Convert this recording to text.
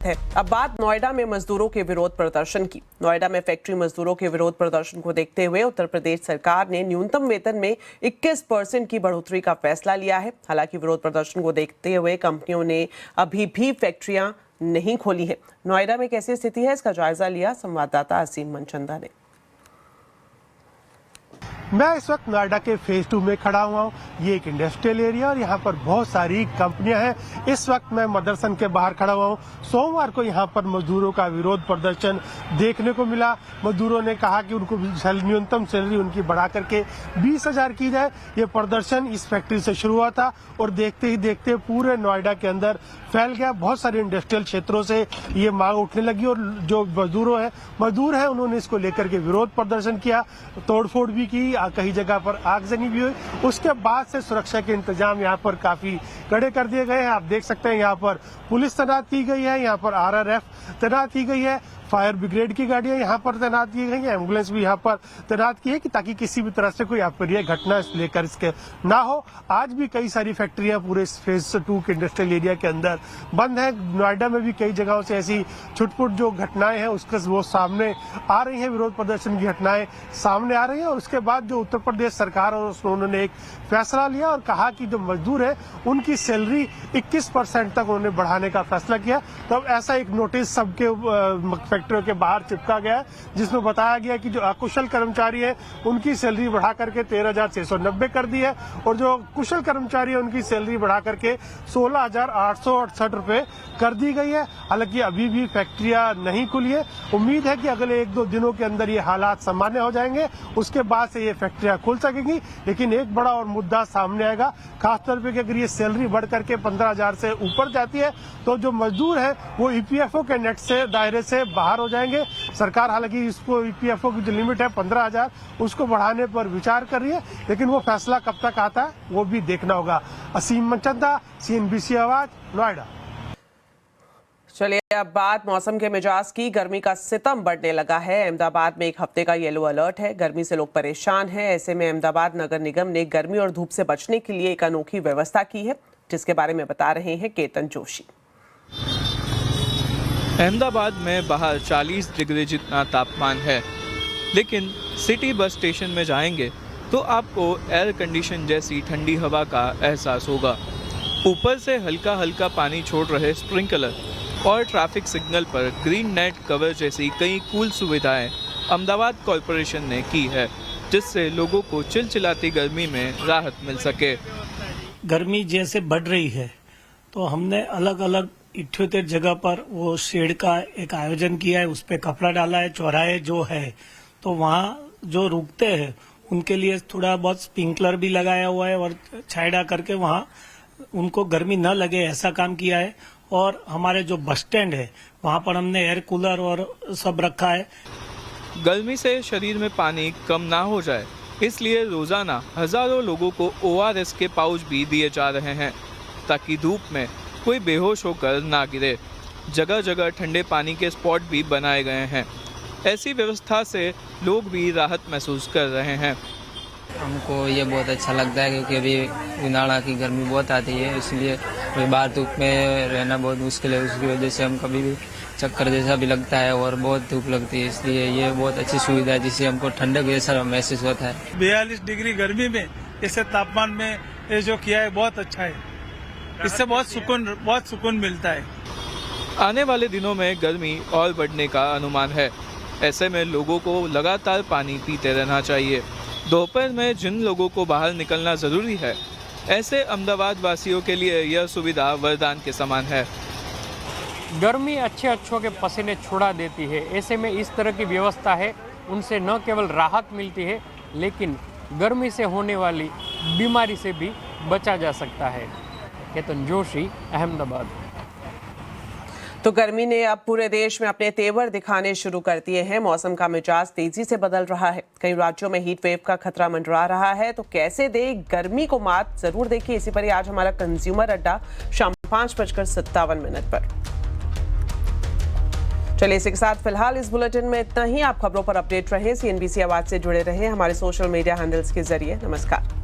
है। अब बात नोएडा में मजदूरों के विरोध प्रदर्शन की। नोएडा में फैक्ट्री मजदूरों के विरोध प्रदर्शन को देखते हुए उत्तर प्रदेश सरकार ने न्यूनतम वेतन में 21% की बढ़ोतरी का फैसला लिया है। हालांकि विरोध प्रदर्शन को देखते हुए कंपनियों ने अभी भी फैक्ट्रियां नहीं खोली है। नोएडा में कैसी स्थिति है, इसका जायजा लिया संवाददाता असीम मनचंदा ने। मैं इस वक्त नोएडा के फेज 2 में खड़ा हुआ हूँ। ये एक इंडस्ट्रियल एरिया और यहाँ पर बहुत सारी कंपनियां हैं। इस वक्त मैं मदरसन के बाहर खड़ा हुआ हूँ। सोमवार को यहाँ पर मजदूरों का विरोध प्रदर्शन देखने को मिला। मजदूरों ने कहा कि उनको न्यूनतम सैलरी उनकी बढ़ा करके 20,000 की जाए। ये प्रदर्शन इस फैक्ट्री से शुरू हुआ था और देखते ही देखते पूरे नोएडा के अंदर फैल गया। बहुत सारे इंडस्ट्रियल क्षेत्रों से ये मांग उठने लगी और जो मजदूर हैं उन्होंने इसको लेकर के विरोध प्रदर्शन किया, तोड़फोड़ भी की, कई जगह पर आगजनी भी हुई। उसके बाद से सुरक्षा के इंतजाम यहाँ पर काफी कड़े कर दिए गए हैं। आप देख सकते हैं यहाँ पर पुलिस तैनात की गई है, यहाँ पर RRF तैनात की गई है, फायर ब्रिगेड की गाड़ियां यहाँ पर तैनात की गई है, एम्बुलेंस भी यहाँ पर तैनात की है कि ताकि किसी भी तरह से कोई अप्रिय घटना लेकर इसके ना हो। आज भी कई सारी फैक्ट्रियां पूरे फेज 2 के इंडस्ट्रियल एरिया के अंदर बंद है। नोएडा में भी कई जगहों से ऐसी छुटपुट जो घटनाएं हैं उसके वो सामने आ रही है, विरोध प्रदर्शन की घटनाएं सामने आ रही है। और उसके बाद जो उत्तर प्रदेश सरकार और उन्होंने एक फैसला लिया और कहा कि जो मजदूर है उनकी सैलरी 21% तक उन्होंने बढ़ाने का फैसला किया। तो अब ऐसा एक नोटिस सबके फैक्ट्रियों के बाहर चिपका गया जिसमें बताया गया कि जो अकुशल कर्मचारी है उनकी सैलरी बढ़ा करके 13,690 कर दी है और जो कुशल कर्मचारी है उनकी सैलरी बढ़ा करके 16,868 रुपए कर दी गई है। हालांकि अभी भी फैक्ट्रियां नहीं खुली है। उम्मीद है कि अगले 1-2 दिनों के अंदर ये हालात सामान्य हो जाएंगे, उसके बाद से ये फैक्ट्रियां खुल सकेंगी। लेकिन एक बड़ा और मुद्दा सामने आएगा, खासतौर पर कि अगर ये सैलरी बढ़ करके 15,000 से ऊपर जाती है तो जो मजदूर है वो EPFO के नेट से दायरे से बाहर हो जाएंगे। सरकार हालांकि इसको EPFO की जो लिमिट है 15,000 उसको बढ़ाने पर विचार कर रही है, लेकिन वो फैसला कब तक आता है वो भी देखना होगा। असीम मनचंदा, CNBC आवाज, नोएडा। चलिए अब बात मौसम के मिजाज की। गर्मी का सितम बढ़ने लगा है। अहमदाबाद में 1 हफ्ते का येलो अलर्ट है। गर्मी से लोग परेशान हैं। ऐसे में अहमदाबाद नगर निगम ने गर्मी और धूप से बचने के लिए एक अनोखी व्यवस्था की है, जिसके बारे में बता रहे हैं केतन जोशी। अहमदाबाद में बाहर 40 डिग्री जितना तापमान है, लेकिन सिटी बस स्टेशन में जाएंगे तो आपको एयर कंडीशन जैसी ठंडी हवा का एहसास होगा। ऊपर से हल्का हल्का पानी छोड़ रहे स्प्रिंकलर और ट्रैफिक सिग्नल पर ग्रीन नेट कवर जैसी कई कूल सुविधाएं अहमदाबाद कॉरपोरेशन ने की है, जिससे लोगों को चिलचिलाती गर्मी में राहत मिल सके। गर्मी जैसे बढ़ रही है तो हमने अलग अलग 78 जगह पर वो शेड का एक आयोजन किया है, उस पर कपड़ा डाला है। चौराहे जो है तो वहाँ जो रुकते हैं उनके लिए थोड़ा बहुत स्प्रिंकलर भी लगाया हुआ है और छायड़ा करके वहाँ उनको गर्मी न लगे ऐसा काम किया है। और हमारे जो बस स्टैंड है वहाँ पर हमने एयर कूलर और सब रखा है। गर्मी से शरीर में पानी कम ना हो जाए, इसलिए रोजाना हजारों लोगों को ORS के पाउच भी दिए जा रहे हैं, ताकि धूप में कोई बेहोश होकर ना गिरे। जगह जगह ठंडे पानी के स्पॉट भी बनाए गए हैं। ऐसी व्यवस्था से लोग भी राहत महसूस कर रहे हैं। हमको ये बहुत अच्छा लगता है क्योंकि अभी उनाड़ा की गर्मी बहुत आती है, इसलिए बाहर धूप में रहना बहुत मुश्किल है। उसकी वजह से हम कभी भी चक्कर जैसा भी लगता है और बहुत धूप लगती है, इसलिए ये बहुत अच्छी सुविधा है जिससे हमको ठंडक जैसा महसूस होता है। 42 डिग्री गर्मी में ऐसे तापमान में ये जो किया है बहुत अच्छा है, इससे बहुत सुकून मिलता है। आने वाले दिनों में गर्मी और बढ़ने का अनुमान है। ऐसे में लोगों को लगातार पानी पीते रहना चाहिए। दोपहर में जिन लोगों को बाहर निकलना जरूरी है, ऐसे अहमदाबाद वासियों के लिए यह सुविधा वरदान के समान है। गर्मी अच्छों के पसीने छुड़ा देती है। ऐसे में इस तरह की व्यवस्था है, उनसे न केवल राहत मिलती है लेकिन गर्मी से होने वाली बीमारी से भी बचा जा सकता है। केतन जोशी, अहमदाबाद। तो गर्मी ने अब पूरे देश में अपने तेवर दिखाने शुरू कर दिए हैं। मौसम का मिजाज तेजी से बदल रहा है। कई राज्यों में हीट वेव का खतरा मंडरा रहा है। तो कैसे दे गर्मी को मात, जरूर देखिए इसी पर ही आज हमारा कंज्यूमर अड्डा शाम 5:57 पर। चलिए इसी के साथ फिलहाल इस बुलेटिन में इतना ही। आप खबरों पर अपडेट रहें, CNBC आवाज से जुड़े रहें हमारे सोशल मीडिया हैंडल्स के जरिए। नमस्कार।